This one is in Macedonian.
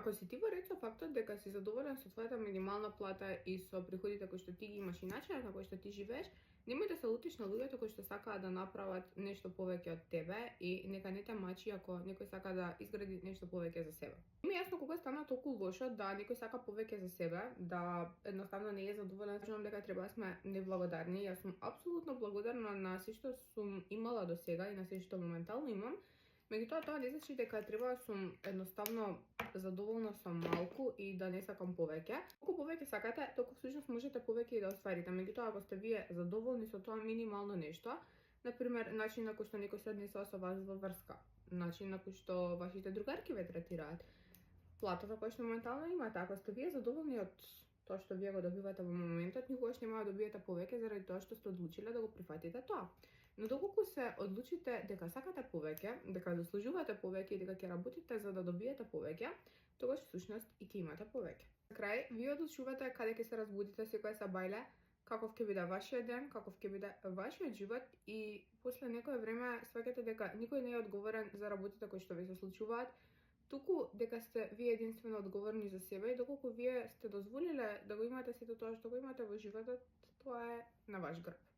Ако си ти во ред со фактот дека си задоволен со твојата минимална плата и со приходите кои што ти ги имаш и начинот на кој што ти живееш, немој да се лутиш на луѓето кои што сакаат да направат нешто повеќе од тебе и нека не те мачи ако некој сака да изгради нешто повеќе за себе. Ми јасно кога стана толку лошо да некој сака повеќе за себе, да едноставно не е задоволен, кажувам дека треба да сме неблагодарни. Јас сум апсолутно благодарна на се што сум имала до сега и на се што моментално имам. Меѓутоа тоа не значи дека треба да сум едноставно задоволна со малку и да не сакам повеќе. Колку повеќе сакате, толку всушност можете повеќе и да остварите. Меѓутоа ако сте вие задоволни со тоа минимално нешто, например начин на кој што некој се однесува со вас во врска, начин на кој што вашите другарки ве третираат, платата која што моментално имате, ако сте вие задоволни од тоа што вие го добивате во моментот, никогаш нема да добиете повеќе заради тоа што сте одлучиле да го прифатите тоа. Но доколку се одлучите дека сакате повеќе, дека заслужувате повеќе и дека ќе работите за да добиете повеќе, тогаш всушност и ќе имате повеќе. За крај, вие одлучувате каде ќе се разбудите секоја сабајле, каков ќе биде вашиот ден, каков ќе биде вашиот живот и после некое време сваќате дека никој не е одговорен за работите кои што ви се случуваат, туку дека сте вие единствено одговорни за себе и доколку вие сте дозволиле да го имате сето тоа што го имате во животот, тоа е на ваш грб.